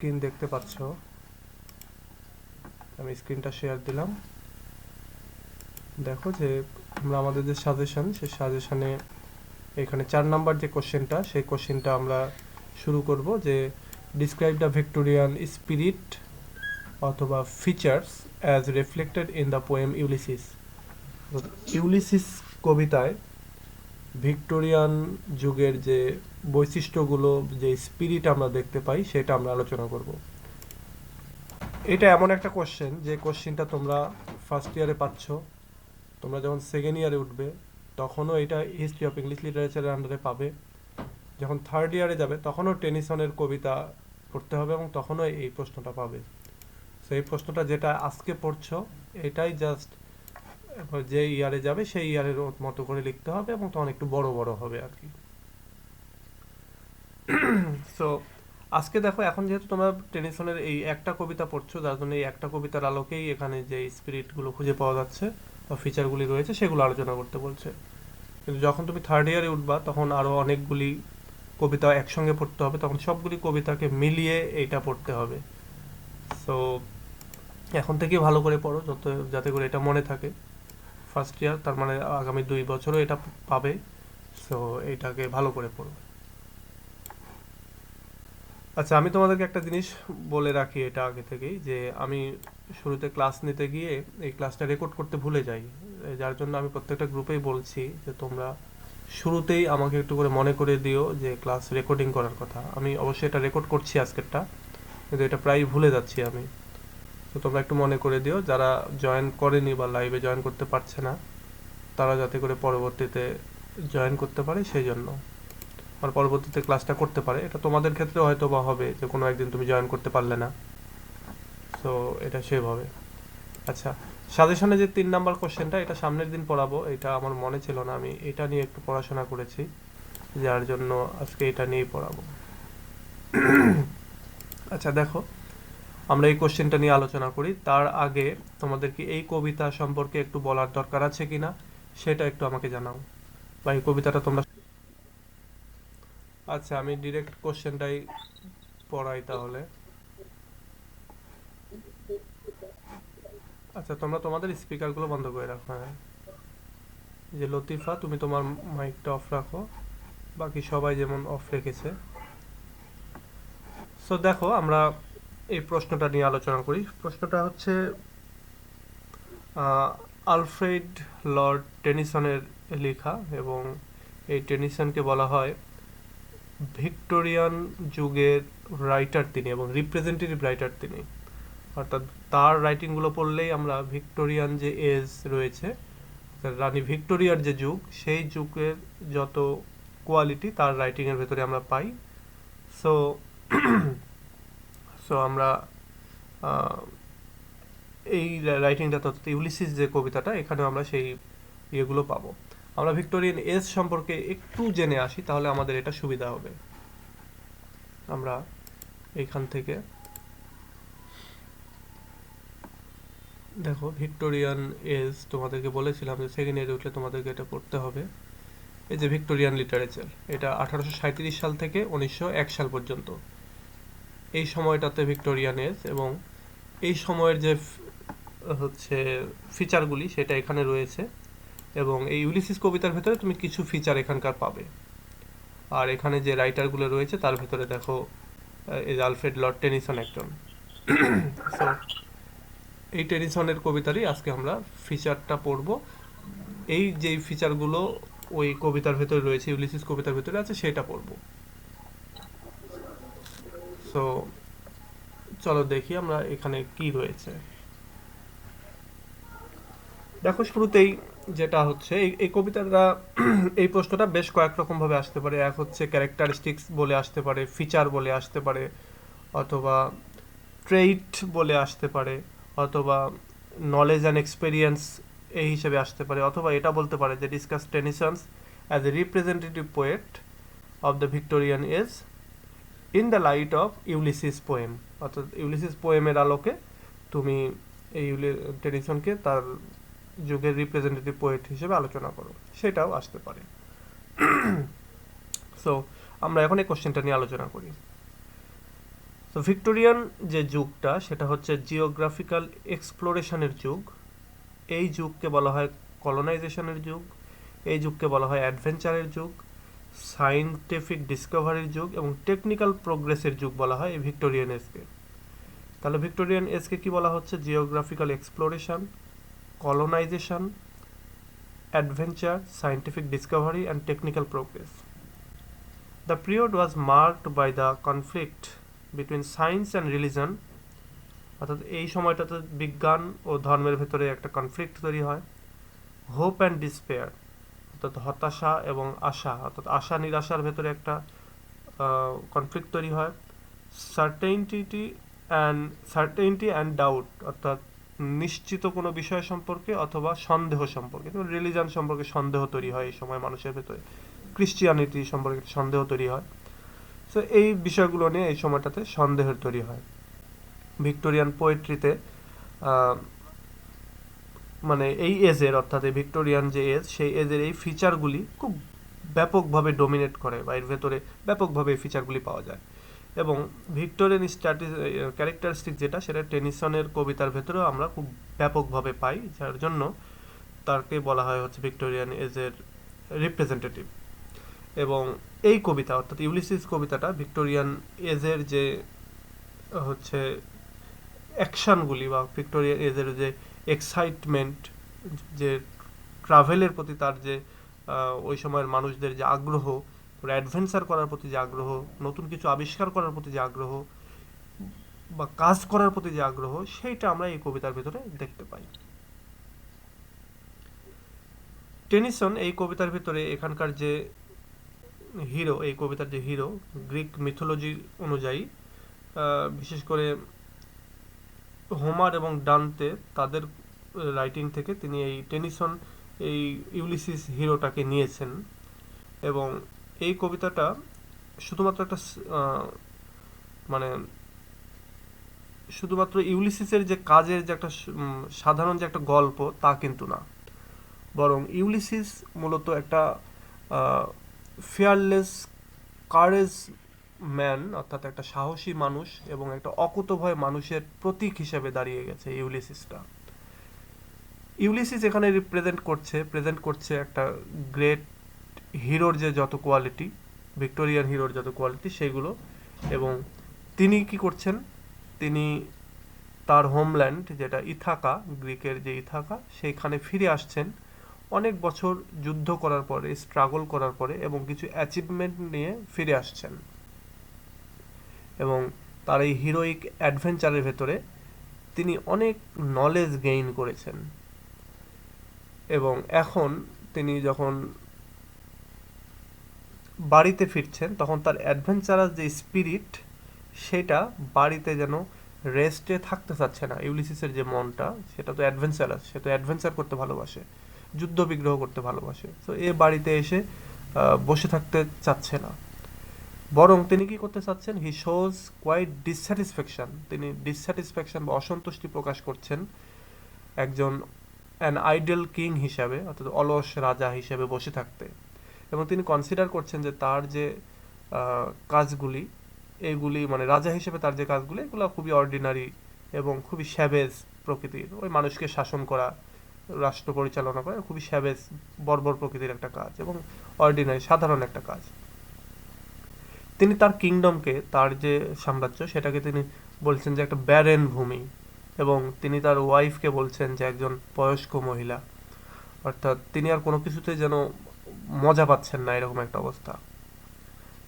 Screen দেখতে পাচ্ছ, আমি স্ক্রিনটা শেয়ার দিলাম। দেখো যে আমরা আমাদের যে সাজেশন, সেই সাজেশনে এখানে 4 নাম্বার যে কোশ্চেনটা, সেই কোশ্চেনটা আমরা শুরু করব যে ডিসক্রাইব দ্য ভিক্টোরিয়ান স্পিরিট অথবা features as reflected in the poem Ulysses. Ulysses কবিতায় ভিক্টোরিয়ান যুগের যে বৈশিষ্ট্যগুলো, যে স্পিরিট আমরা দেখতে পাই, সেটা আমরা আলোচনা করব। এটা এমন একটা কোশ্চেন যে কোশ্চেনটা তোমরা ফার্স্ট ইয়ারে পাচ্ছ, তোমরা যখন সেকেন্ড ইয়ারে উঠবে তখনও এটা হিস্ট্রি অফ ইংলিশ লিটারেচারের আন্ডারে পাবে। যখন থার্ড ইয়ারে যাবে তখনও টেনিসনের কবিতা পড়তে হবে এবং তখনও এই প্রশ্নটা পাবে। সো এই প্রশ্নটা যেটা আজকে পড়ছো, এটাই জাস্ট যে ইয়ারে যাবে সেই ইয়ারের মতো করে লিখতে হবে এবং তখন একটু বড় বড় হবে আর কি। সো আজকে দেখো, এখন যেহেতু তোমরা টেনিসনের এই একটা কবিতা পড়ছো, যার জন্য এই একটা কবিতার আলোকেই এখানে যে স্পিরিটগুলো খুঁজে পাওয়া যাচ্ছে বা ফিচারগুলি রয়েছে সেগুলো আলোচনা করতে বলছে। কিন্তু যখন তুমি থার্ড ইয়ারে উঠবা তখন আরও অনেকগুলি কবিতা একসঙ্গে পড়তে হবে, তখন সবগুলি কবিতাকে মিলিয়ে এইটা পড়তে হবে। সো এখন থেকে ভালো করে পড়ো, যাতে করে এটা মনে থাকে। ফার্স্ট ইয়ার তার মানে আগামী 2 বছরও এটা পাবে। সো এইটাকে ভালো করে পড়ো। আচ্ছা, আমি তোমাদেরকে একটা জিনিস বলে রাখি এটা আগে থেকেই, যে আমি শুরুতে ক্লাস নিতে গিয়ে এই ক্লাসটা রেকর্ড করতে ভুলে যাই, যার জন্য আমি প্রত্যেকটা গ্রুপেই বলছি যে তোমরা শুরুতেই আমাকে একটু করে মনে করে দিও যে ক্লাস রেকর্ডিং করার কথা। আমি অবশ্যই এটা রেকর্ড করছি আজকেরটা, কিন্তু এটা প্রায় ভুলে যাচ্ছি আমি। তো তোমরা একটু মনে করে দিও, যারা জয়েন করেনি বা লাইভে জয়েন করতে পারছে না, তারা যাতে করে পরবর্তীতে জয়েন করতে পারে সেই জন্য, আর পরবর্তীতে ক্লাসটা করতে পারে। এটা তোমাদের ক্ষেত্রে হয়তো বা হবে যে কোনো একদিন তুমি জয়েন করতে পারলে না, সো এটা সেভাবে। আচ্ছা, সাজেশনে যে 3 নাম্বার কোশ্চেনটা, এটা সামনের দিন পড়াবো, এটা আমার মনে ছিল না, আমি এটা নিয়ে একটু পড়াশোনা করেছি, যার জন্য আজকে এটা নিয়েই পড়াবো। আচ্ছা দেখো, আমরা এই কোশ্চেনটা নিয়ে আলোচনা করি তার আগে তোমাদের কি এই কবিতা সম্পর্কে একটু বলার দরকার আছে কিনা সেটা একটু আমাকে জানাও, বা এই কবিতাটা তোমরা। আচ্ছা, আমি ডিরেক্ট কোশ্চেনটাই পড়াই তাহলে। আচ্ছা, তোমরা তোমাদের স্পিকারগুলো বন্ধ করে রাখো। হ্যাঁ, যে লতিফা, তুমি তোমার মাইকটা অফ রাখো, বাকি সবাই যেমন অফ রেখেছে। সো দেখো, আমরা এই প্রশ্নটা নিয়ে আলোচনা করি। প্রশ্নটা হচ্ছে আলফ্রেড লর্ড টেনিসনের লেখা, এবং এই টেনিসনকে বলা হয় ভিক্টোরিয়ান যুগের রাইটার তিনি, এবং রিপ্রেজেন্টেটিভ রাইটার তিনি। অর্থাৎ তার রাইটিংগুলো পড়লেই আমরা ভিক্টোরিয়ান যে এজ রয়েছে, রানী ভিক্টোরিয়ার যে যুগ, সেই যুগের যত কোয়ালিটি তার রাইটিংয়ের ভেতরে আমরা পাই। সো সো আমরা এই রাইটিংটা, অর্থাৎ ইউলিসিস যে কবিতাটা, এখানে আমরা সেই ইয়েগুলো পাবো। আমরা ভিক্টোরিয়ান এজ সম্পর্কে একটু জেনে আসি, তাহলে আমাদের এটা সুবিধা হবে। আমরা এইখান থেকে দেখো, ভিক্টোরিয়ান এজ তোমাদেরকে বলেছিলাম যে সেকেন্ড ইয়ারে উঠলে তোমাদেরকে এটা পড়তে হবে। এই যে ভিক্টোরিয়ান লিটারেচার, এটা 1837 সাল থেকে 1901 সাল পর্যন্ত, এই সময়টাতে ভিক্টোরিয়ান এজ, এবং এই সময়ের যে হচ্ছে ফিচারগুলি সেটা এখানে রয়েছে, এবং এই ইউলিসিস কবিতার ভেতরে তুমি কিছু ফিচার এখানকার পাবে। আর এখানে যে রাইটারগুলো রয়েছে তার ভেতরে দেখো, এই আলফ্রেড লর্ড টেনিসন একজন। সো এই টেনিসনের কবিতারই আজকে আমরা ফিচারটা পড়ব। এই যেই ফিচারগুলো ওই কবিতার ভেতরে রয়েছে, ইউলিসিস কবিতার ভেতরে আছে, সেটা পড়ব। সো চলো দেখি আমরা এখানে কি রয়েছে। দেখো, শুরুতেই যেটা হচ্ছে, এই কবিতাটা এই প্রশ্নটা বেশ কয়েক রকম ভাবে আসতে পারে। এক হচ্ছে ক্যারেক্টারিস্টিক্স বলে আসতে পারে, ফিচার বলে আসতে পারে, অথবা ট্রেইট বলে আসতে পারে, অথবা নলেজ অ্যান্ড এক্সপেরিয়েন্স এই হিসেবে আসতে পারে, অথবা এটা বলতে পারে যে discuss Tennyson's as a representative poet of the Victorian age in the light of Ulysses poem. অর্থাৎ ইউলিসিস পোয়েমের আলোকে তুমি এই টেনিসনকে তার যুগের রিপ্রেজেন্টেটিভ পোয়েট হিসেবে আলোচনা করো, সেটাও আসতে পারে। সো আমরা এখন এই কোশ্চেনটা নিয়ে আলোচনা করি। তো ভিক্টোরিয়ান যে যুগটা সেটা হচ্ছে জিওগ্রাফিক্যাল এক্সপ্লোরেশনের যুগ। এই যুগকে বলা হয় কলোনাইজেশনের যুগ, এই যুগকে বলা হয় অ্যাডভেঞ্চারের যুগ, সায়েন্টিফিক ডিসকভারির যুগ এবং টেকনিক্যাল প্রোগ্রেসের যুগ বলা হয় এই ভিক্টোরিয়ান এজকে। তাহলে ভিক্টোরিয়ান এজকে কি বলা হচ্ছে? Geographical exploration, colonisation, adventure, scientific discovery and technical progress. The period was marked by the conflict between science and religion, অর্থাৎ এই সময়টাতে বিজ্ঞান ও ধর্মের ভেতরে একটা কনফ্লিক্ট তৈরি হয়। হোপ অ্যান্ড ডিসপেয়ার, অর্থাৎ হতাশা এবং আশা, অর্থাৎ আশা নিরাশার ভেতরে একটা কনফ্লিক্ট তৈরি হয়। সার্টেইনটি অ্যান্ড ডাউট, অর্থাৎ নিশ্চিত কোনো বিষয় সম্পর্কে অথবা সন্দেহ সম্পর্কে, রিলিজন সম্পর্কে সন্দেহ তৈরি হয় এই সময় মানুষের ভেতরে, ক্রিশ্চিয়ানিটি সম্পর্কে সন্দেহ তৈরি হয়। সো এই বিষয়গুলো নিয়ে এই সময়টাতে সন্দেহের তৈরি হয়। ভিক্টোরিয়ান পোয়েট্রিতে মানে এই এজের, অর্থাৎ এই ভিক্টোরিয়ান যে এজ, সেই এজের এই ফিচারগুলি খুব ব্যাপকভাবে ডোমিনেট করে বা এর ভেতরে ব্যাপকভাবে এই ফিচারগুলি পাওয়া যায়। এবং ভিক্টোরিয়ান ক্যারেক্টারিস্টিক যেটা, সেটা টেনিসনের কবিতার ভেতরেও আমরা খুব ব্যাপকভাবে পাই, যার জন্য তাকে বলা হয় হচ্ছে ভিক্টোরিয়ান এজের রিপ্রেজেন্টেটিভ। এবং এই কবিতা, অর্থাৎ ইউলিসিস কবিতাটা ভিক্টোরিয়ান এজের যে হচ্ছে অ্যাকশানগুলি বা ভিক্টোরিয়ান এজের যে এক্সাইটমেন্ট, যে ট্রাভেলের প্রতি তার যে ওই সময়ের মানুষদের যে আগ্রহ, অ্যাডভেঞ্চার করার প্রতি যে আগ্রহ, নতুন কিছু আবিষ্কার করার প্রতি যে আগ্রহ বা কাজ করার প্রতি যে আগ্রহ, সেইটা আমরা এই কবিতার ভিতরে দেখতে পাই। টেনিসন এই কবিতার ভিতরে এখানকার যে হিরো, এই কবিতার যে হিরো, গ্রিক মিথোলজি অনুযায়ী বিশেষ করে হোমার এবং ডান্তে তাদের রাইটিং থেকে তিনি এই টেনিসন এই ইউলিসিস হিরোটাকে নিয়েছেন। এবং এই কবিতাটা শুধুমাত্র একটা মানে শুধুমাত্র ইউলিসিসের যে কাজের যে একটা সাধারণ যে একটা গল্প তা কিন্তু না, বরং ইউলিসিস মূলত একটা ফিয়ারলেস কারেজ ম্যান, অর্থাৎ একটা সাহসী মানুষ এবং একটা অকুতোভয় মানুষের প্রতীক হিসেবে দাঁড়িয়ে গেছে ইউলিসিসটা। ইউলিসিস এখানে প্রেজেন্ট করছে একটা গ্রেট হিরোর যে যত কোয়ালিটি, ভিক্টোরিয়ান হিরোর যত কোয়ালিটি সেগুলো। এবং তিনি কি করছেন? তিনি তার হোমল্যান্ড যেটা ইথাকা, গ্রিকের যে ইথাকা, সেইখানে ফিরে আসছেন অনেক বছর যুদ্ধ করার পরে, স্ট্রাগল করার পরে, এবং কিছু অ্যাচিভমেন্ট নিয়ে ফিরে আসছেন। এবং তার এই হিরোইক অ্যাডভেঞ্চারের ভেতরে তিনি অনেক নলেজ গেইন করেছেন। এবং এখন তিনি যখন বাড়িতে ফিরছেন তখন তার অ্যাডভেঞ্চারাস যে স্পিরিট, সেটা বাড়িতে যেন রেস্টে থাকতে চাচ্ছে না। ইউলিসিসের যে মনটা, সেটা তো অ্যাডভেঞ্চারাস, সে তো অ্যাডভেঞ্চার করতে ভালোবাসে, যুদ্ধ বিগ্রহ করতে ভালোবাসে। তো এ বাড়িতে এসে বসে থাকতে চাচ্ছে না, বরং তিনি কি করতে চাচ্ছেন? হি শোজ কোয়াইট ডিসস্যাটিসফ্যাকশন, তিনি ডিসস্যাটিসফ্যাকশন বা অসন্তুষ্টি প্রকাশ করছেন একজন অ্যান আইডল কিং হিসাবে, অর্থাৎ অলস রাজা হিসেবে বসে থাকতে। এবং তিনি কনসিডার করছেন যে তার যে কাজগুলি, এগুলি মানে রাজা হিসেবে তার যে কাজগুলি, এগুলো খুবই অর্ডিনারি এবং খুবই স্যাভেজ প্রকৃতির। ওই মানুষকে শাসন করা, রাষ্ট্র পরিচালনা করা খুবই স্যাভেজ, বর্বর প্রকৃতির একটা কাজ এবং অর্ডিনারি সাধারণ একটা কাজ। তিনি তার কিংডমকে, তার যে সাম্রাজ্য, সেটাকে তিনি বলছেন যে একটা ব্যারেন ভূমি। এবং তিনি তার ওয়াইফকে বলছেন যে একজন বয়স্ক মহিলা, অর্থাৎ তিনি আর কোনো কিছুতে যেন মজা পাচ্ছেন না, এরকম একটা অবস্থা।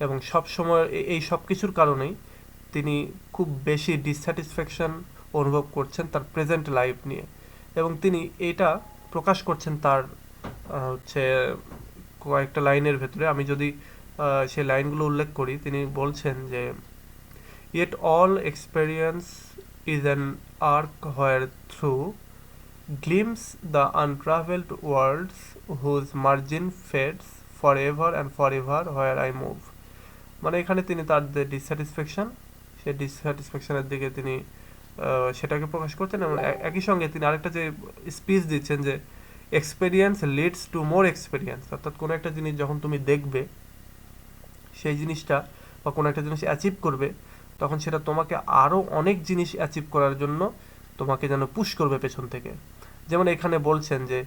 এবং সব সময় এই সব কিছুর কারণেই তিনি খুব বেশি ডিসস্যাটিসফ্যাকশন অনুভব করছেন তার প্রেজেন্ট লাইফ নিয়ে। এবং তিনি এটা প্রকাশ করছেন তার হচ্ছে কয়েকটা লাইনের ভেতরে। আমি যদি সেই লাইনগুলো উল্লেখ করি, তিনি বলছেন যে yet all experience is an arc where through glimpse the untraveled worlds whose margin fades forever and forever where I move। মানে এখানে তিনি তার যে ডিসস্যাটিসফ্যাকশন, সেই ডিসস্যাটিসফ্যাকশনের দিকে তিনি সেটাকে প্রকাশ করছেন। এবং একই সঙ্গে তিনি আরেকটা যে স্পিচ দিচ্ছেন যে experience leads to more experience, অর্থাৎ কোনো একটা জিনিস যখন তুমি দেখবে, সেই জিনিসটা বা কোনো একটা জিনিস অ্যাচিভ করবে, তখন সেটা তোমাকে আরও অনেক জিনিস অ্যাচিভ করার জন্য তোমাকে যেন পুশ করবে পেছন থেকে। যেমন এখানে বলছেন যে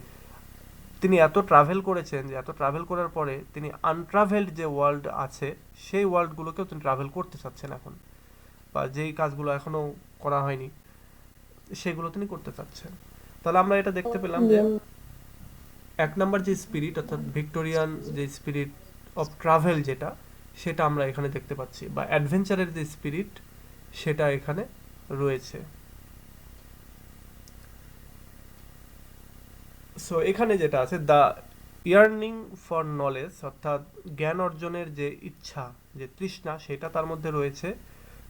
তিনি এত ট্রাভেল করেছেন, যে এত ট্রাভেল করার পরে তিনি আনট্রাভেলড যে ওয়ার্ল্ড আছে সেই ওয়ার্ল্ডগুলোকেও তিনি ট্রাভেল করতে চাচ্ছেন এখন, বা যেই কাজগুলো এখনো করা হয়নি সেগুলো তিনি করতে চাচ্ছেন। তাহলে আমরা এটা দেখতে পেলাম যে এক নম্বর যে স্পিরিট, অর্থাৎ ভিক্টোরিয়ান যে স্পিরিট অফ ট্রাভেল যেটা, সেটা আমরা এখানে দেখতে পাচ্ছি, বা অ্যাডভেঞ্চারের যে স্পিরিট সেটা এখানে রয়েছে। সো এখানে যেটা আছে, দ্য ইয়ার্নিং ফর নলেজ, অর্থাৎ জ্ঞান অর্জনের যে ইচ্ছা, যে তৃষ্ণা, সেটা তার মধ্যে রয়েছে।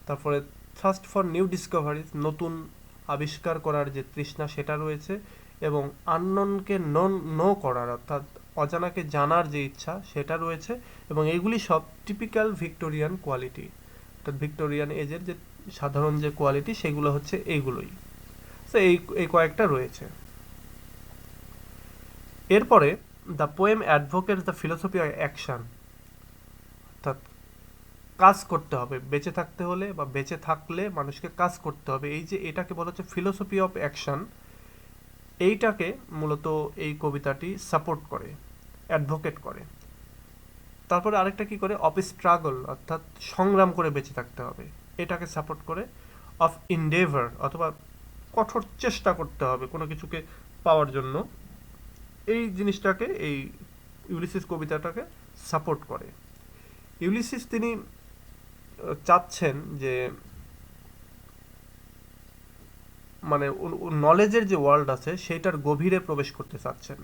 তারপরে থার্স্ট ফর নিউ ডিসকভারিজ, নতুন আবিষ্কার করার যে তৃষ্ণা সেটা রয়েছে, এবং আননোনকে নো করার, অর্থাৎ অজানাকে জানার যে ইচ্ছা সেটা রয়েছে। এবং এইগুলি সব টিপিক্যাল ভিক্টোরিয়ান কোয়ালিটি, অর্থাৎ ভিক্টোরিয়ান এজের যে সাধারণ যে কোয়ালিটি সেগুলো হচ্ছে এইগুলোই। সো এই কয়েকটা রয়েছে। এরপরে the poem advocates the philosophy of action, অর্থাৎ কাজ করতে হবে, বেঁচে থাকতে হলে বা বেঁচে থাকলে মানুষকে কাজ করতে হবে, এই যে এটাকে বলা হচ্ছে ফিলোসফি অফ অ্যাকশন, এইটাকে মূলত এই কবিতাটি সাপোর্ট করে, অ্যাডভোকেট করে। তারপরে আরেকটা কি করে, অফ স্ট্রাগল, অর্থাৎ সংগ্রাম করে বেঁচে থাকতে হবে, এটাকে সাপোর্ট করে। অফ ইনডেভার, অথবা কঠোর চেষ্টা করতে হবে কোনো কিছুকে পাওয়ার জন্য, এই জিনিসটাকে এই ইউলিসিস কবিতাটাকে সাপোর্ট করে। ইউলিসিস তিনি চাচ্ছেন যে মানে নলেজের যে ওয়ার্ল্ড আছে সেইটার গভীরে প্রবেশ করতে চাচ্ছেন,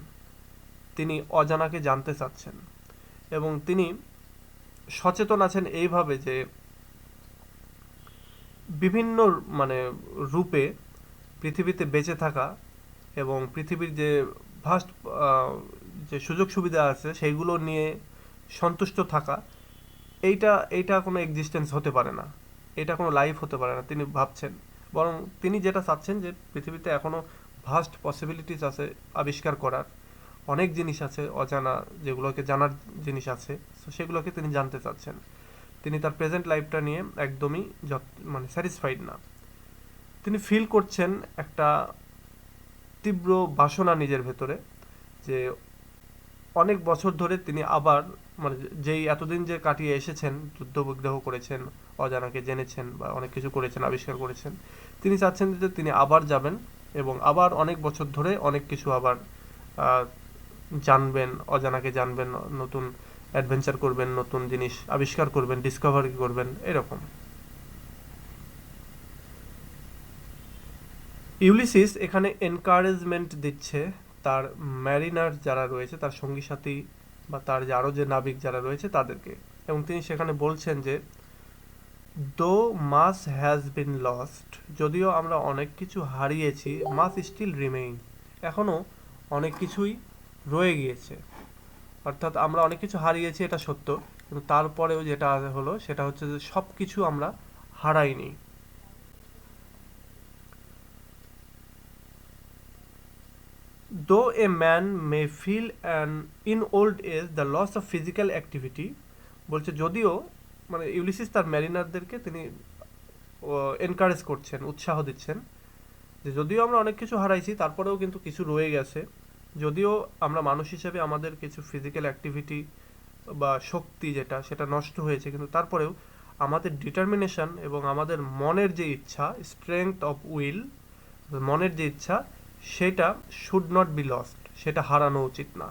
তিনি অজানাকে জানতে চাচ্ছেন, এবং তিনি সচেতন আছেন এইভাবে যে বিভিন্ন মানে রূপে পৃথিবীতে বেঁচে থাকা এবং পৃথিবীর যে ভাস্ট যে সুযোগ সুবিধা আছে সেইগুলো নিয়ে সন্তুষ্ট থাকা, এইটা কোনো এক্সিস্টেন্স হতে পারে না, এটা কোনো লাইফ হতে পারে না তিনি ভাবছেন। বরং তিনি যেটা চাচ্ছেন যে পৃথিবীতে এখনও ভাস্ট পসিবিলিটিস আছে আবিষ্কার করার, অনেক জিনিস আছে অজানা, যেগুলোকে জানার জিনিস আছে, তো সেগুলোকে তিনি জানতে চাচ্ছেন। তিনি তার প্রেজেন্ট লাইফটা নিয়ে একদমই মানে স্যাটিসফাইড না। তিনি ফিল করছেন একটা তীব্র বাসনা নিজের ভেতরে, যে অনেক বছর ধরে তিনি আবার মানে যেই এতদিন যে কাটিয়ে এসেছেন, যুদ্ধ বিগ্রহ করেছেন, অজানাকে জেনেছেন বা অনেক কিছু করেছেন, আবিষ্কার করেছেন, তিনি চাচ্ছেন যে তিনি আবার যাবেন এবং আবার অনেক বছর ধরে অনেক কিছু আবার জানবেন, অজানাকে জানবেন, নতুন অ্যাডভেঞ্চার করবেন, নতুন জিনিস আবিষ্কার করবেন, ডিসকভারি করবেন, এরকম। ইউলিসিস এখানে এনকারেজমেন্ট দিচ্ছে তার ম্যারিনার যারা রয়েছে, তার সঙ্গী সাথী বা তার যে আরও যে নাবিক যারা রয়েছে তাদেরকে, এবং তিনি সেখানে বলছেন যে দো মাস হ্যাজ বিন লস্ট, যদিও আমরা অনেক কিছু হারিয়েছি, মাস স্টিল রিমেইন, এখনও অনেক কিছুই রয়ে গিয়েছে। অর্থাৎ আমরা অনেক কিছু হারিয়েছি এটা সত্য, কিন্তু তারপরেও যেটা হলো সেটা হচ্ছে যে সব কিছু আমরা হারাইনি। Though a man may feel in old age the loss of physical activity, বলছে যদিও মানে ইউলিসিস তার ম্যারিনারদেরকে তিনি এনকারেজ করছেন, উৎসাহ দিচ্ছেন যে যদিও আমরা অনেক কিছু হারাইছি তারপরেও কিন্তু কিছু রয়ে গেছে, যদিও আমরা মানুষ হিসেবে আমাদের কিছু ফিজিক্যাল অ্যাক্টিভিটি বা শক্তি যেটা সেটা নষ্ট হয়েছে, কিন্তু তারপরেও আমাদের ডিটারমিনেশন এবং আমাদের মনের যে ইচ্ছা, স্ট্রেংথ অফ উইল, মনের যে ইচ্ছা, সেটা শুড নট বি লস্ট, সেটা হারানো উচিত না।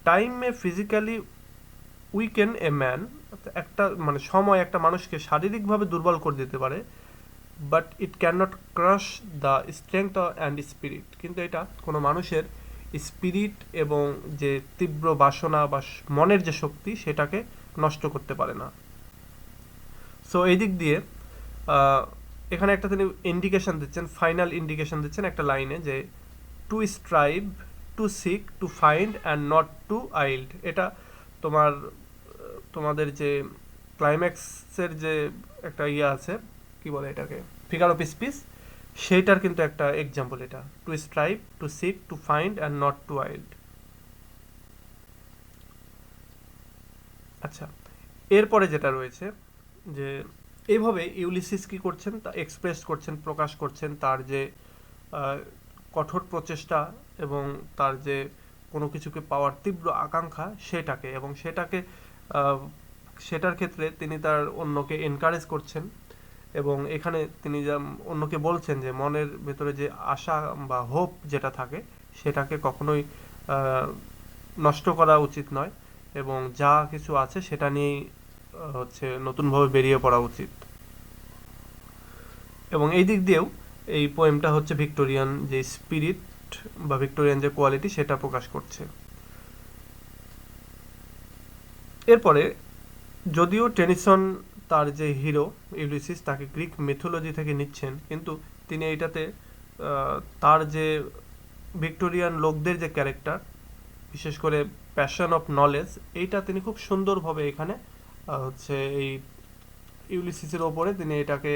Time May physically weaken a man, একটা মানে সময় একটা মানুষকে শারীরিকভাবে দুর্বল করে দিতে পারে, but it can not crush the strength and spirit, কিন্তু এটা কোনো মানুষের স্পিরিট এবং যে তীব্র বাসনা বা মনের যে শক্তি সেটাকে নষ্ট করতে পারে না। সো এই দিক দিয়ে এখানে একটা তিনি ইন্ডিকেশন দিচ্ছেন, ফাইনাল ইন্ডিকেশন দিচ্ছেন একটা লাইনে, যে to strive, to seek, to find and not to yield, এটা তোমাদের যে ক্লাইম্যাক্সের যে একটা ইয়ে আছে, কি বলে এটাকে, ফিগার অফ স্পিচ, সেইটার কিন্তু একটা এক্সাম্পল এটা, to strive, to seek, to find and not to yield. আচ্ছা, এরপরে যেটা রয়েছে যে এইভাবে ইউলিসিস কি করছেন, তা এক্সপ্রেস করছেন, প্রকাশ করছেন তার যে কঠোর প্রচেষ্টা এবং তার যে কোনো কিছুকে পাওয়ার তীব্র আকাঙ্ক্ষা সেটাকে, এবং সেটার ক্ষেত্রে তিনি তার অন্যকে এনকারেজ করছেন। এবং এখানে তিনি যা অন্যকে বলছেন যে মনের ভেতরে যে আশা বা হোপ যেটা থাকে সেটাকে কখনোই নষ্ট করা উচিত নয়, এবং যা কিছু আছে সেটা নিয়েই হচ্ছে নতুনভাবে বেরিয়ে পড়া উচিত। এবং এই দিক দিয়েও এই পোয়েমটা হচ্ছে ভিক্টোরিয়ান যে স্পিরিট বা ভিক্টোরিয়ান যে কোয়ালিটি সেটা প্রকাশ করছে। এরপরে যদিও টেনিসন তার যে হিরো ইউলিসিস তাকে গ্রিক মিথোলজি থেকে নিচ্ছেন, কিন্তু তিনি এইটাতে তার যে ভিক্টোরিয়ান লোকদের যে ক্যারেক্টার, বিশেষ করে প্যাশন অফ নলেজ, এইটা তিনি খুব সুন্দরভাবে এখানে হচ্ছে এই ইউলিসিসের ওপরে তিনি এটাকে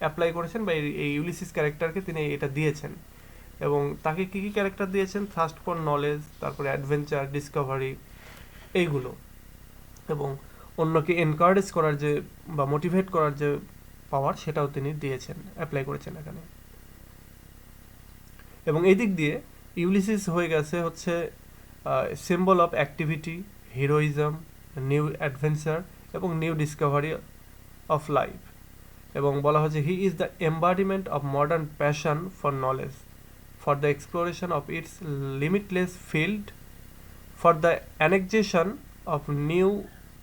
অ্যাপ্লাই করেছেন, বা এই ইউলিসিস ক্যারেক্টারকে তিনি এটা দিয়েছেন। এবং তাকে কী কী ক্যারেক্টার দিয়েছেন, থার্স্ট ফর নলেজ, তারপরে অ্যাডভেঞ্চার, ডিসকভারি, এইগুলো। এবং অন্যকে এনকারেজ করার যে বা মোটিভেট করার যে পাওয়ার সেটাও তিনি দিয়েছেন, অ্যাপ্লাই করেছেন এখানে। এবং এই দিক দিয়ে ইউলিসিস হয়ে গেছে হচ্ছে symbol of activity, heroism, new adventure এবং নিউ ডিসকভারি অফ লাইফ। এবং বলা হচ্ছে he is the embodiment of modern passion for knowledge, for the exploration of its limitless field, for the annexation of new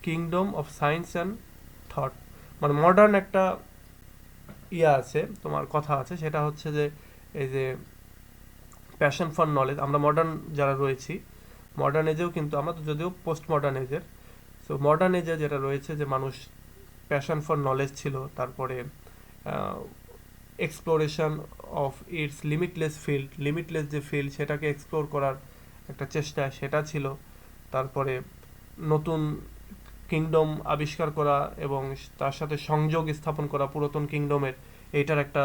kingdom of science and thought. মানে modern একটা আছে, তোমার কথা আছে, সেটা হচ্ছে যে এই যে প্যাশন ফর নলেজ, আমরা মডার্ন যারা রয়েছি, মডার্ন এজেও কিন্তু আমরা তো যদিও পোস্ট মডার্ন এজের, সো মডার্ন এজে যেটা রয়েছে যে মানুষ প্যাশন ফর নলেজ ছিল, তারপরে exploration of its limitless field, limitless যে ফিল্ড সেটাকে এক্সপ্লোর করার একটা চেষ্টা সেটা ছিল, তারপরে নতুন কিংডম আবিষ্কার করা এবং তার সাথে সংযোগ স্থাপন করা পুরাতন কিংডমের, এইটার একটা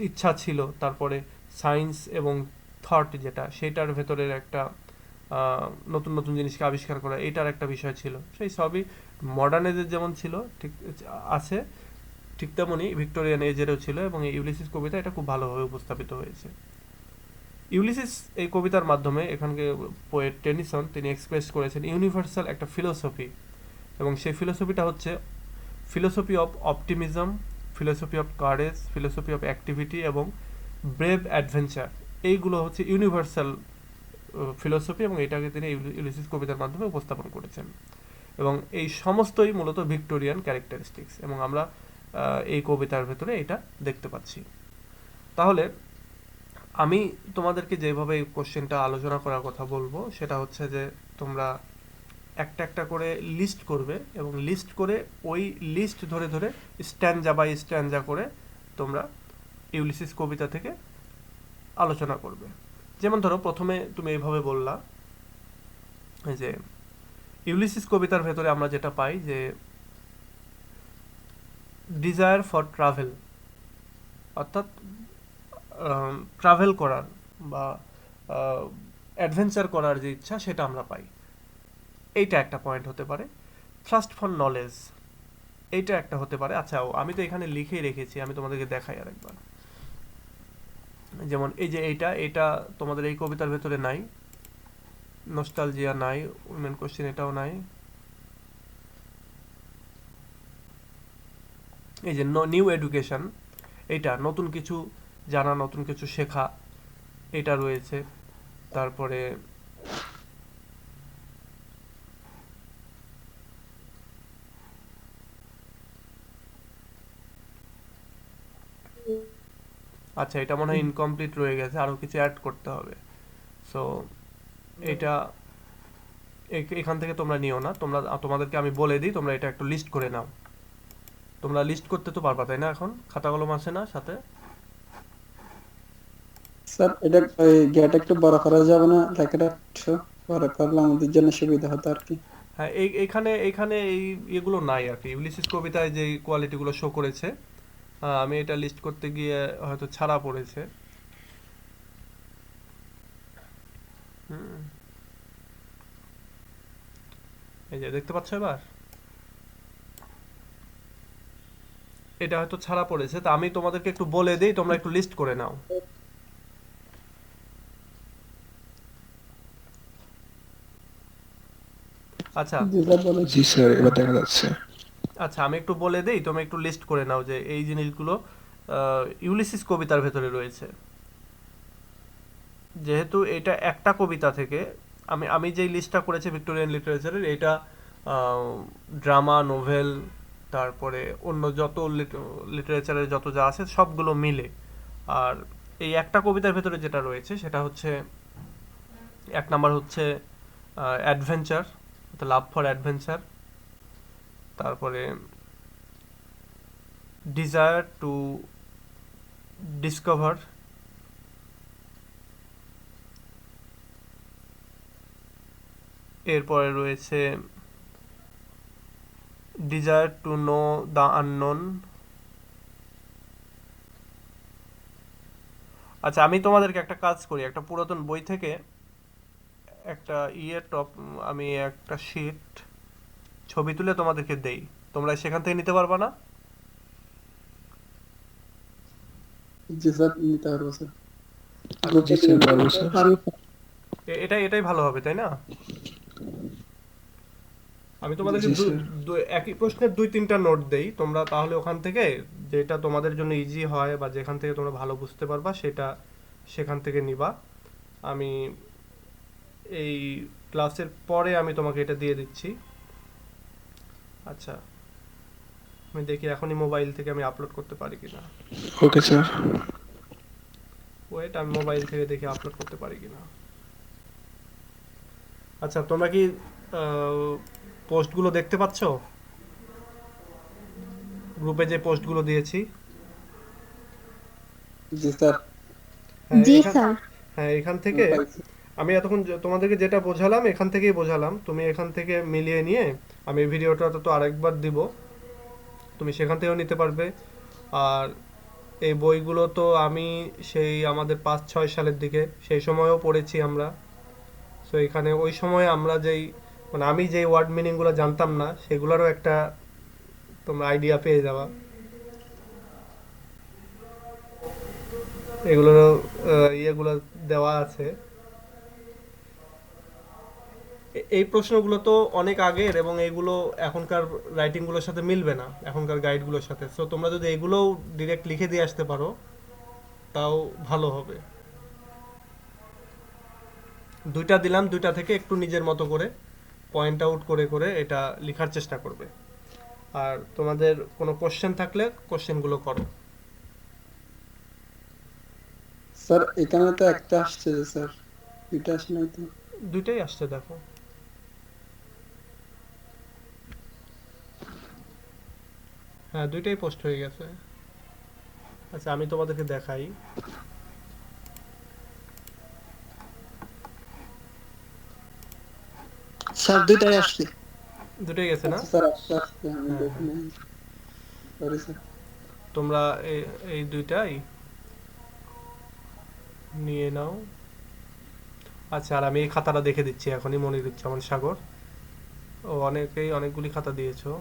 ইচ্ছা ছিল, তারপরে সায়েন্স এবং থট যেটা সেটার ভেতরের একটা নতুন নতুন জিনিসকে আবিষ্কার করা, এটার একটা বিষয় ছিল। সেই সবই মডার্ন এজের যেমন ছিল ঠিক আছে, ঠিক তেমনই ভিক্টোরিয়ান এজেরও ছিল, এবং এই ইউলিসিস কবিতা এটা খুব ভালোভাবে উপস্থাপিত হয়েছে। ইউলিসিস এই কবিতার মাধ্যমে এখানকে পোয়েট টেনিসন তিনি এক্সপ্রেস করেছেন ইউনিভার্সাল একটা ফিলোসফি, এবং সেই ফিলোসফিটা হচ্ছে philosophy of optimism, philosophy of courage, philosophy of activity এবং ব্রেভ অ্যাডভেঞ্চার। এইগুলো হচ্ছে ইউনিভার্সাল ফিলোসফি, এবং এটাকে তিনি ইউলিসিস কবিতার মাধ্যমে উপস্থাপন করেছেন। এবং এই সমস্তই মূলত ভিক্টোরিয়ান ক্যারেক্টারিস্টিক্স, এবং আমরা এই কবিতার ভেতরে এটা দেখতে পাচ্ছি। তাহলে আমি তোমাদেরকে যেভাবে এই কোশ্চেনটা আলোচনা করার কথা বলবো সেটা হচ্ছে যে তোমরা একটা একটা করে লিস্ট করবে, এবং লিস্ট করে ওই লিস্ট ধরে ধরে স্ট্যান্জা বাই স্ট্যান্জা করে তোমরা ইউলিসিস কবিতা থেকে আলোচনা করবে। যেমন ধরো প্রথমে তুমি এইভাবে বললা যে ইউলিসিস কবিতার ভেতরে আমরা যেটা পাই যে ডিজায়ার ফর ট্রাভেল, অর্থাৎ ট্রাভেল করার বা অ্যাডভেঞ্চার করার যে ইচ্ছা সেটা আমরা পাই, এইটা একটা পয়েন্ট হতে পারে। থ্রাস্ট ফর নলেজ, এইটা একটা হতে পারে। আচ্ছা, আমি তো এখানে লিখেই রেখেছি, আমি তোমাদেরকে দেখাই আরেকবার। যেমন এই যে এইটা তোমাদের এই কবিতার ভেতরে নাই, নস্টালজিয়া নাই, উইমেন কোশ্চেন এটাও নাই। এই যে নিউ এডুকেশন, এইটা নতুন কিছু জানা, নতুন কিছু শেখা, এটা রয়েছে। তারপরে আচ্ছা, এটা মনে হয় ইনকমপ্লিট রয়ে গেছে, আরো কিছু অ্যাড করতে হবে। সো এটা এখান থেকে তোমরা নিও না, তোমাদেরকে আমি বলে দিই, তোমরা এটা একটু লিস্ট করে নাও। তোমরা লিস্ট করতে তো পারবা তাই না? এখন খাতা কলম আছে না সাথে? স্যার এটা গেট একটু বড় করা যাবে না? লেখাটা একটু বড় করলে আমাদের জন্য সুবিধা হতো আর কি। হ্যাঁ, এইখানে এইখানে এই এগুলো নাই আর কি, ইউলিসিস কবিতায় যে কোয়ালিটিগুলো শো করেছে, আমি এটা লিস্ট করতে গিয়ে হয়তো ছাড়া পড়েছে। হুম, এই যে দেখতে পাচ্ছ এবার? এটা হয়তো ছাড়া পড়েছে, তা আমি তোমাদেরকে একটু বলে দিই, তোমরা একটু লিস্ট করে নাও। আচ্ছা। জি স্যার বলেন। জি স্যার, এবার দেখা যাচ্ছে। আচ্ছা, আমি একটু বলে দেই, তুমি একটু লিস্ট করে নাও যে এই জিনিসগুলো ইউলিসিস কবিতার ভেতরে রয়েছে। যেহেতু এটা একটা কবিতা থেকে, আমি আমি যেই লিস্টটা করেছি ভিক্টোরিয়ান লিটারেচারের, এটা ড্রামা, নোভেল, তারপরে অন্য যত লিটারেচারের যত যা আছে সবগুলো মিলে। আর এই একটা কবিতার ভেতরে যেটা রয়েছে সেটা হচ্ছে, এক নাম্বার হচ্ছে অ্যাডভেঞ্চার, লাভ ফর অ্যাডভেঞ্চার। তারপরে ডিজায়ার টু ডিসকভার। এরপরে রয়েছে desire to know the unknown. আচ্ছা, আমি তোমাদেরকে একটা কাজ করি, একটা পুরাতন বই থেকে একটা আমি একটা শিট ছবি তুলে তোমাদেরকে দেই, তোমরা সেখান থেকে নিতে পারবা না? জি স্যার নিতে পারবো স্যার। আচ্ছা, গ্রুপে জি স্যার, দিয়ে পারবো দিবেন স্যার। স্যার। আমি এটাই ভালো হবে, তাই না? আমি তোমাদেরকে জি স্যার। একই প্রশ্নের দুই তিনটা নোট দেই, তোমরা তাহলে ওখান থেকে যেটা তোমাদের জন্য ইজি হয় বা যেখান থেকে তোমরা ভালো বুঝতে পারবা সেটা সেখান থেকে নিবা। আমি এই ক্লাসের পরে আমি তোমাকে এটা দিয়ে দিচ্ছি। আচ্ছা, আমি দেখি এখনই মোবাইল থেকে আমি আপলোড করতে পারি কিনা। Okay sir. ওয়েট, আমি মোবাইল থেকে দেখি আপলোড করতে পারি কিনা। আচ্ছা, তোমরা কি পোস্টগুলো দেখতে পাচ্ছো? গ্রুপে যে পোস্টগুলো দিয়েছি। জি স্যার হ্যাঁ, জি এখান স্যার। হ্যাঁ, এখান থেকে পাইছি। আমি এতক্ষণ তোমাদেরকে যেটা বোঝালাম এখান থেকেই বোঝালাম, তুমি এখান থেকে মিলিয়ে নিয়ে আমি ভিডিওটা তো আরেকবার দিব, তুমি সেখান থেকেও নিতে পারবে। আর এই বইগুলো তো আমি সেই আমাদের 5-6 সালের দিকে সেই সময়ও পড়েছি আমরা। সো এখানে ওই সময় আমরা যেই, মানে আমি যেই ওয়ার্ড মিনিংগুলো জানতাম না সেগুলোরও একটা তোমরা আইডিয়া পেয়ে যাবা। এগুলোরও ইয়েগুলো দেওয়া আছে। এই প্রশ্নগুলো তো অনেক আগের এবং এইগুলো এখনকার রাইটিংগুলোর সাথে মিলবে না, এখনকার গাইডগুলোর সাথে। সো তোমরা যদি এগুলোও ডিরেক্ট লিখে দিয়ে আসতে পারো তাও ভালো হবে। দুইটা দিলাম, দুইটা থেকে একটু নিজের মতো করে পয়েন্ট আউট করে করে এটা লেখার চেষ্টা করবে। আর তোমাদের কোনো কোশ্চেন থাকলে কোশ্চেনগুলো করো। স্যার এখানে তো একটা আসছে যে স্যার, দুইটা আসে নাই তো। দুইটাই আসছে, দেখো। হ্যাঁ, দুইটাই পোস্ট হয়ে গেছে। আচ্ছা, আমি তোমাদেরকে দেখাই। স্যার দুইটাই আসছে। দুটোই গেছে না? আচ্ছা স্যার আসতে আসতে আমি হ্যাঁ, দেখি হ্যাঁ। নাই। Sorry sir. তোমরা এই দুইটাই নিয়ে নাও। আচ্ছা, আর আমি এই খাতাটা দেখে দিচ্ছি এখনই, মনিরুজ্জামান সাগর। ও অনেকেই অনেকগুলি খাতা দিয়েছো।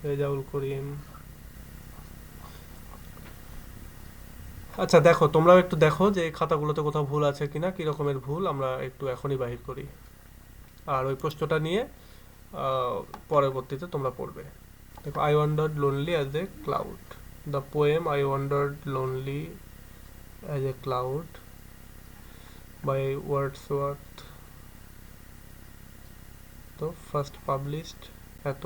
রেজাউল করিম। আচ্ছা, দেখো, তোমরাও একটু দেখো যে এই খাতাগুলোতে কোথাও ভুল আছে কিনা, কি রকমের ভুল আমরা একটু এখনই বাহির করি। আর ওই প্রশ্নটা নিয়ে আহ, পরবর্তীতে তোমরা পড়বে। দেখো, I wandered lonely as a cloud, the poem I wandered lonely as a cloud by Wordsworth, তো ফার্স্ট পাবলিশড এত।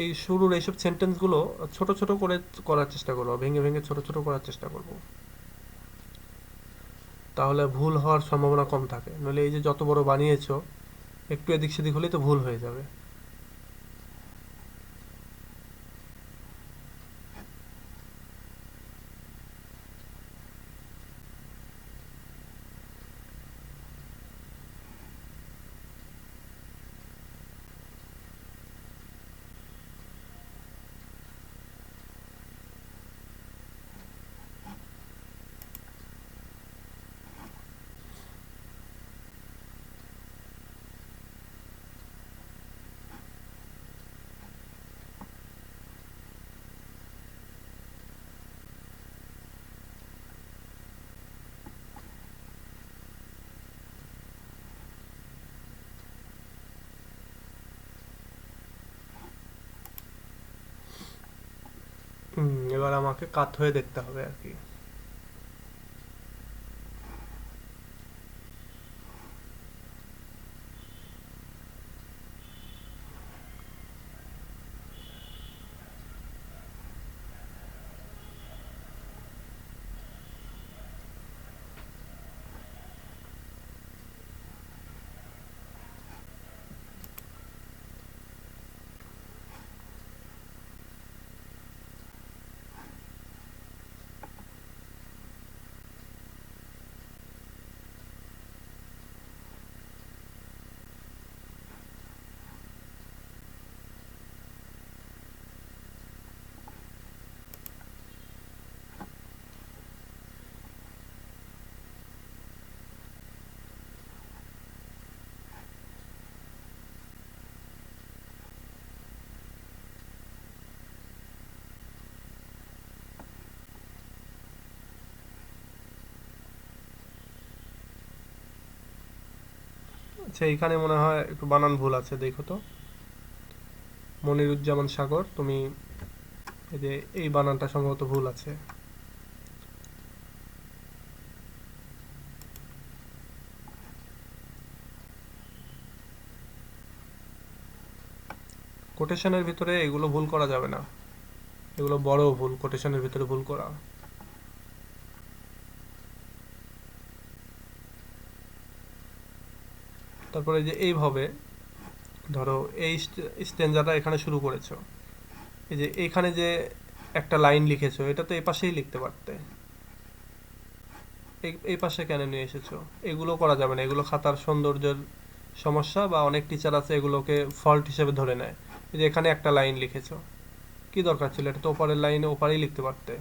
এই শুরুর এইসব সেন্টেন্সগুলো ছোট ছোট করে করার চেষ্টা করবো, ভেঙে ভেঙে ছোট ছোট করার চেষ্টা করব, তাহলে ভুল হওয়ার সম্ভাবনা কম থাকে। নইলে এই যে যত বড় বানিয়েছো, একটু এদিক সেদিক হলেই তো ভুল হয়ে যাবে। এবার আমাকে কাত হয়ে দেখতে হবে আর কি। আচ্ছা, এইখানে মনে হয় একটু বানান ভুল আছে, দেখো তো। মনিরুজ্জামান সাগর, তুমি এই যে এই বানানটা সম্ভবত ভুল আছে। কোটেশনের ভিতরে এগুলো ভুল করা যাবে না, এগুলো বড় ভুল কোটেশনের ভিতরে ভুল করা। তারপরে যে এইভাবে ধরো এই স্ট্যান্জাটা এখানে শুরু করেছো, এই যে এখানে যে একটা লাইন লিখেছো, এটা তো এই পাশেই লিখতে পারতে, এই পাশে কেন নিয়ে এসেছো? এগুলো করা যাবে না, এগুলো খাতার সৌন্দর্যের সমস্যা, বা অনেক টিচার আছে এগুলোকে ফল্ট হিসেবে ধরে নেয়। এই যে এখানে একটা লাইন লিখেছো, কি দরকার ছিল? এটা তো ওপারের লাইনে ওপারেই লিখতে পারতে।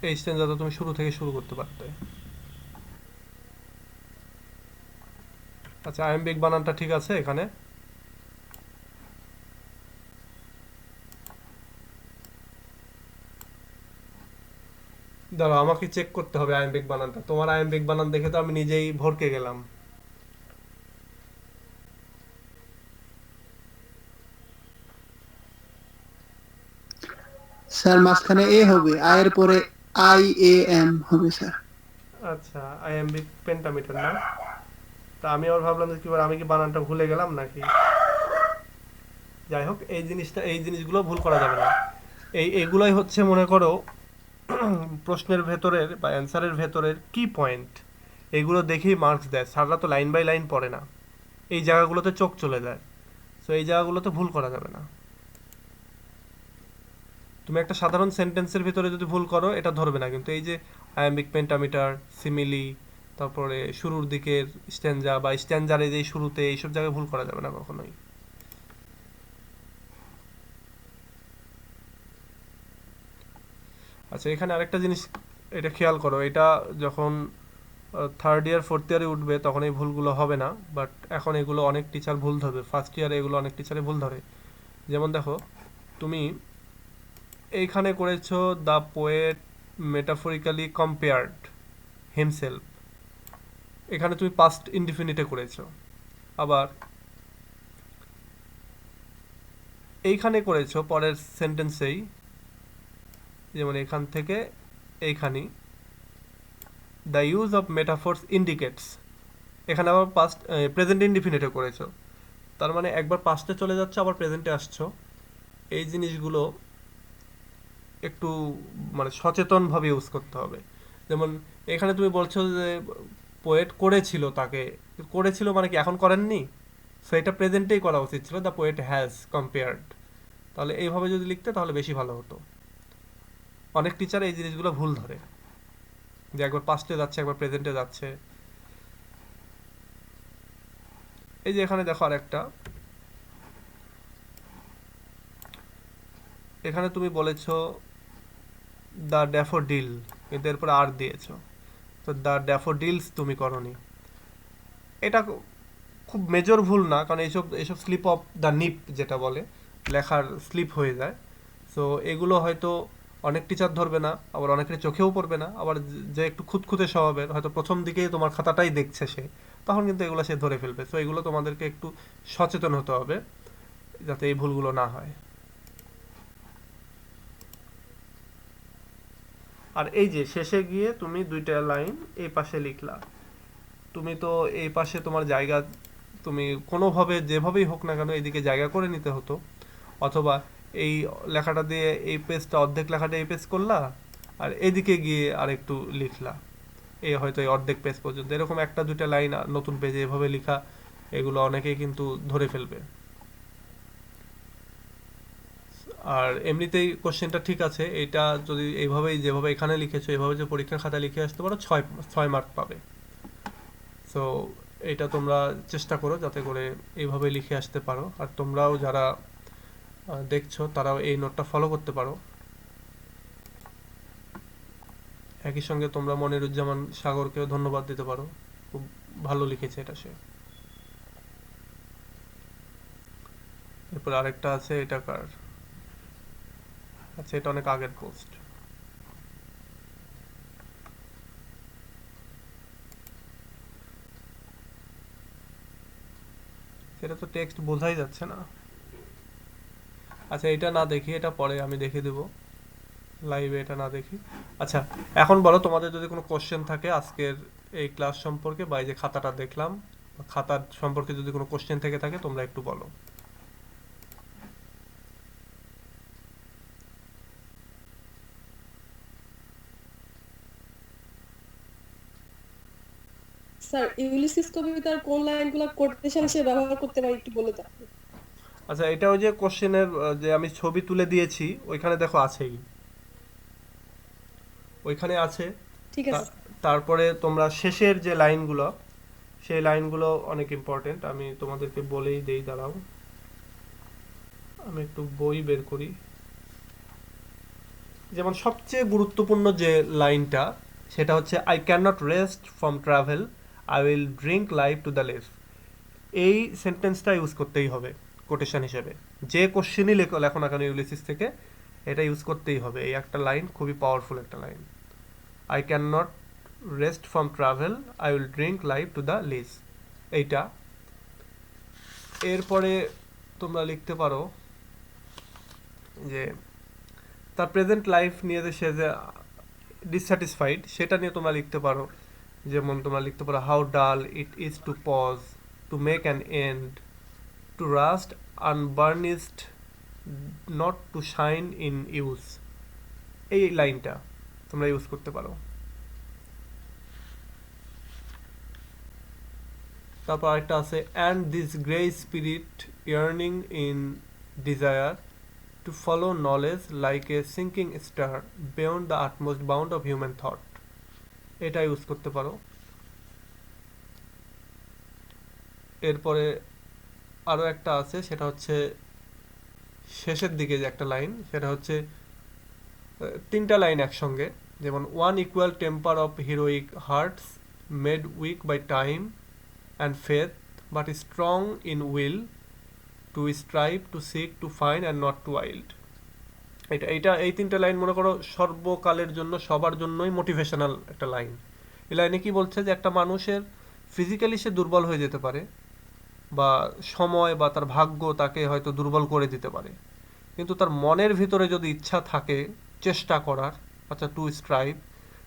এই স্ট্যান্জা তো তুমি শুরু থেকে শুরু করতে পারতে। আচ্ছা, আইএমবিক বানানটা ঠিক আছে এখানে? দাঁড়াও, আমাকে চেক করতে হবে আইএমবিক বানানটা। তোমার আইএমবিক বানান দেখে তো আমি নিজেই ভরকে গেলাম। স্যার মাঝখানে এ হবে, আয়ের পরে IAM হবে স্যার। আচ্ছা, আইএমবিক পেন্টামিটার না? তা আমি আবার ভাবলাম যে কি আমি কি বানানটা ভুলে গেলাম নাকি। যাই হোক, এই জিনিসগুলো ভুল করা যাবে না। এইগুলাই হচ্ছে মনে করো প্রশ্নের ভেতরের বা অ্যান্সারের ভেতরের কি পয়েন্ট। এগুলো দেখেই মার্কস দেয়, স্যাররা তো লাইন বাই লাইন পড়ে না, এই জায়গাগুলোতে চোখ চলে যায়। সো এই জায়গাগুলোতে ভুল করা যাবে না। তুমি একটা সাধারণ সেন্টেন্সের ভিতরে যদি ভুল করো এটা ধরবে না, কিন্তু এই যে আয়াম্বিক পেন্টামিটার, সিমিলি, তারপরে শুরুর দিকের স্ট্যাঞ্জা বা স্ট্যাঞ্জার এই যে শুরুতে, এইসব জায়গায় ভুল করা যাবে না কখনোই। আচ্ছা, এখানে আরেকটা জিনিস এটা খেয়াল করো, এটা যখন থার্ড ইয়ার ফোর্থ ইয়ারে উঠবে তখন এই ভুলগুলো হবে না, বাট এখন এগুলো অনেক টিচার ভুল ধরবে। ফার্স্ট ইয়ারে এগুলো অনেক টিচারে ভুল ধরে। যেমন দেখো, তুমি এইখানে করেছো the poet metaphorically compared himself, এখানে তুমি পাস্ট ইনডিফিনিটে করেছো। আবার এইখানে করেছো পরের সেন্টেন্সেই, যেমন এখান থেকে এইখানে the use of metaphors indicates, এখানে আবার পাস্ট প্রেজেন্ট ইনডিফিনিটে করেছো। তার মানে একবার পাস্টে চলে যাচ্ছে আবার প্রেজেন্টে আসছো। এই জিনিসগুলো একটু মানে সচেতনভাবে ইউজ করতে হবে। যেমন এখানে তুমি বলছো যে পোয়েট করেছিল, তাকে করেছিল মানে কি এখন করেননি? সো এটা প্রেজেন্টেই করা উচিত ছিল, দ্য পোয়েট হ্যাজ কম্পেয়ার্ড। তাহলে এইভাবে যদি লিখতে তাহলে বেশি ভালো হতো। অনেক টিচার এই জিনিসগুলো ভুল ধরে, যে একবার পাস্টে যাচ্ছে একবার প্রেজেন্টে যাচ্ছে। এই যে এখানে দেখো আরেকটা, এখানে তুমি বলেছো দ্য ড্যাফোডিল, কিন্তু এরপর আর দিয়েছো, তো দ্য ড্যাফোডিলস তুমি করনি। এটা খুব মেজর ভুল না, কারণ এইসব এইসব স্লিপ অফ দ্য নিপ যেটা বলে, লেখার স্লিপ হয়ে যায়। সো এগুলো হয়তো অনেক টিচার ধরবে না, আবার অনেকের চোখেও পড়বে না। আবার যে একটু খুঁতখুঁতে স্বভাবের, হয়তো প্রথম দিকেই তোমার খাতাটাই দেখছে সে, তখন কিন্তু এগুলো সে ধরে ফেলবে। সো এগুলো তোমাদেরকে একটু সচেতন হতে হবে। যাতে এই ভুলগুলো না হয়। আর এই যে শেষে গিয়ে তুমি দুইটা লাইন এই পাশে লিখলা, তুমি তো এই পাশে তোমার জায়গা, তুমি কোনোভাবে যেভাবেই হোক না কেন এইদিকে জায়গা করে নিতে হতো, অথবা এই লেখাটা দিয়ে এই পেজটা অর্ধেক লেখাটা এই পেজ করলা আর এদিকে গিয়ে আর একটু লিখলা, এই হয়তো এই অর্ধেক পেজ পর্যন্ত এরকম একটা দুইটা লাইন নতুন পেজে এভাবে লেখা, এগুলো অনেকেই কিন্তু ধরে ফেলবে। আর এমনিতেই কোশ্চেনটা ঠিক আছে, এটা যদি এইভাবেই যেভাবে এখানে লিখেছো এইভাবে যে পরীক্ষার খাতায় লিখে আসতে পারো 6 মার্ক পাবে। সো এটা তোমরা চেষ্টা করো যাতে করে এইভাবে লিখে আসতে পারো, আর তোমরাও যারা দেখছো তারাও এই নোটটা ফলো করতে পারো। একই সঙ্গে তোমরা মনিরুজ্জামান সাগরকেও ধন্যবাদ দিতে পারো, খুব ভালো লিখেছে এটা সে। এরপর আরেকটা আছে, এটা কার, আচ্ছা এটা অনেক আগের পোস্ট। সেটা তো টেক্সট বোঝাই যাচ্ছে না। আচ্ছা এটা না দেখি, এটা পরে আমি দেখে দেব লাইভে, এটা না দেখি। আচ্ছা এখন বলো তোমাদের যদি কোনো কোশ্চেন থাকে আজকের এই ক্লাস সম্পর্কে, বা এই যে খাতাটা দেখলাম, খাতার সম্পর্কে যদি কোনো কোশ্চেন থেকে থাকে তোমরা একটু বলো। স্যার ইউলিসিস কবিতার কোন লাইনগুলো কোটেশন হিসেবে ব্যবহার করতে পারি একটু বলে দাও। আচ্ছা এটা ওই যে কোশ্চেনের যে আমি ছবি তুলে দিয়েছি ওইখানে দেখো আছেই, ওইখানে আছে। ঠিক আছে। তারপরে তোমরা শেষের যে লাইনগুলো, সেই লাইনগুলো অনেক ইম্পর্টেন্ট, আমি তোমাদেরকে বলেই দেই, দাঁড়াও আমি একটু বই বের করি। যেমন সবচেয়ে গুরুত্বপূর্ণ যে লাইনটা সেটা হচ্ছে I can not rest from travel, I will drink life to the less. এই সেন্টেন্সটা ইউজ করতেই হবে কোটেশন হিসেবে, যে কোশ্চেনই লেখো না কেন ইউলিসিস থেকে এটা ইউজ করতেই হবে। এই একটা লাইন খুবই পাওয়ারফুল একটা line, I can not rest from travel, I will drink life to the lees, এইটা। এরপরে তোমরা লিখতে পারো যে তার প্রেজেন্ট লাইফ নিয়ে যে সে যে ডিসস্যাটিসফাইড সেটা নিয়ে তোমরা লিখতে পারো। যেমন তোমরা লিখতে পারো how dull it is to pause, to make an end, to rust unburnished, not to shine in use. এই লাইনটা তোমরা ইউজ করতে পারো। তারপর আরেকটা আছে and this grey spirit yearning in desire to follow knowledge like a sinking star beyond the utmost bound of human thought, এটা use করতে পারো। এরপরে আরও একটা আছে, সেটা হচ্ছে শেষের দিকে যে একটা লাইন, সেটা হচ্ছে তিনটা লাইন একসঙ্গে, যেমন one equal temper of heroic hearts made weak by time and faith but strong in will to strive to seek to find and not to wild. এই তিনটা লাইন মনে করো সর্বকালের জন্য সবার জন্যই মোটিভেশনাল একটা লাইন। এই লাইনে কি বলছে যে একটা মানুষের ফিজিক্যালি সে দুর্বল হয়ে যেতে পারে, বা সময় বা তার ভাগ্য তাকে হয়তো দুর্বল করে দিতে পারে, কিন্তু তার মনের ভিতরে যদি ইচ্ছা থাকে চেষ্টা করার, আচ্ছা টু স্ট্রাইভ,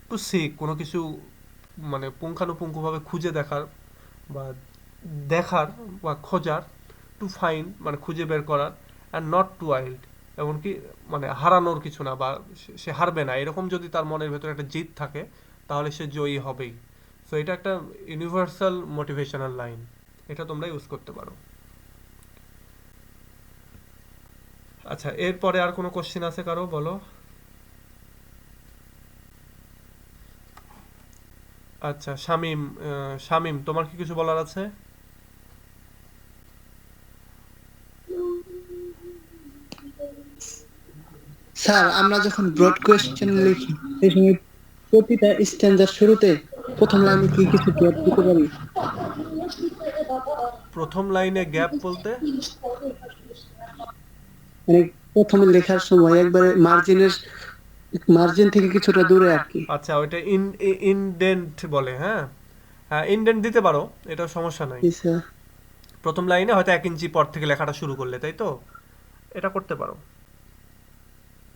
টু সিক কোনো কিছু মানে পুঙ্খানুপুঙ্খভাবে খুঁজে দেখার বা খোঁজার, টু ফাইন্ড মানে খুঁজে বের করার, অ্যান্ড নট টু ওয়াইল্ড এমনকি মানে হারানোর কিছু না, বা সে হারবে না, এরকম যদি তার মনের ভেতরে একটা জিদ থাকে তাহলে সে জয়ী হবেই। সো এটা একটা ইউনিভার্সাল মোটিভেশনাল লাইন, এটা তোমরা ইউজ করতে পারো। আচ্ছা এরপরে আর কোনো কোশ্চেন আছে কারো, বলো। আচ্ছা শামিম তোমার কি কিছু বলার আছে? স্যার আমরা যখন ব্রড কোয়েশ্চেন লিখি সেই সময় প্রতিটা স্ট্যান্ডার শুরুতে প্রথম লাইনে কি কিছু গ্যাপ দিতে পারি? প্রথম লাইনে গ্যাপ বলতে মানে প্রথমে লেখার সময় একবারে মার্জিন থেকে কিছুটা দূরে আর কি। আচ্ছা ওইটা ইনডেন্ট বলে, হ্যাঁ হ্যাঁ ইনডেন্ট দিতে পারো, এটা সমস্যা নাই। জি স্যার। প্রথম লাইনে হয়তো 1 ইঞ্চি পর থেকে লেখাটা শুরু করলে, তাই তো? এটা করতে পারো।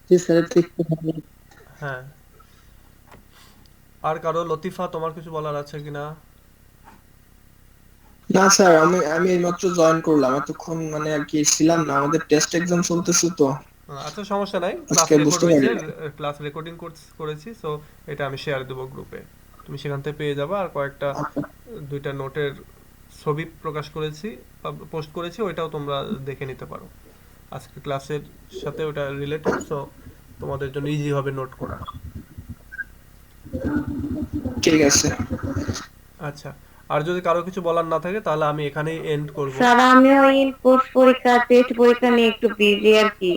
জি স্যার, এটা একটু ভালো। হ্যাঁ। আর কারো, লতিফা তোমার কিছু বলার আছে কিনা? না স্যার, আমি আমি এইমাত্র জয়েন করলাম, এতক্ষণ মানে আর কি ছিলাম না, আমাদের টেস্ট এক্সাম চলতেছে তো আচ্ছা, সমস্যা নাই, ক্লাস আজকে রেকর্ড বুঝতে হয়েছে, পারি। ক্লাস রেকর্ডিং করেছি, সো এটা আমি শেয়ার দেবো গ্রুপে, তুমি সেখান থেকে পেয়ে যাবে। আর কয়েকটা দুইটা নোটের ছবি প্রকাশ করেছি, পোস্ট করেছি, ওইটাও তোমরা দেখে নিতে পারো। আজকে ক্লাসের সাথে ওটা রিলেটেড, সো তোমাদের জন্য ইজি হবে নোট করা। ঠিক আছে। আচ্ছা, আর যদি কারো কিছু বলার না থাকে তাহলে আমি এখানেই এন্ড করব। স্যার আমিও ইনপুট পরীক্ষা টেস্ট পরীক্ষা নিয়ে একটু বিজি আর কি,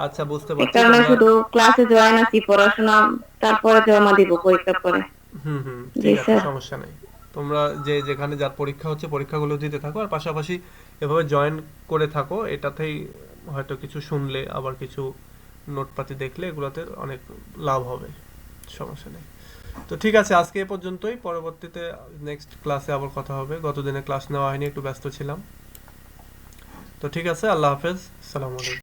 আচ্ছা, বুঝতে এই পারছি কারণে তোমরা। শুধু ক্লাসে জয়েন আছি, পড়াশোনা তারপরে জমা দিব পরীক্ষার পরে। হুম হুম, জি ঠিক আছে, স্যার। সমস্যা নেই। তোমরা যে যেখানে যার পরীক্ষা হচ্ছে পরীক্ষাগুলো দিতে থাকো, আর পাশাপাশি এভাবে জয়েন করে থাকো, এটাতেই হয়তো কিছু শুনলে আবার কিছু নোটপাতি দেখলে এগুলোতে অনেক লাভ হবে, সমস্যা নেই। তো ঠিক আছে, আজকে এ পর্যন্তই, পরবর্তীতে নেক্সট ক্লাসে আবার কথা হবে। গত দিনে ক্লাস নেওয়া হয়নি, একটু ব্যস্ত ছিলাম। তো ঠিক আছে, আল্লাহ হাফেজ, আসসালামু আলাইকুম।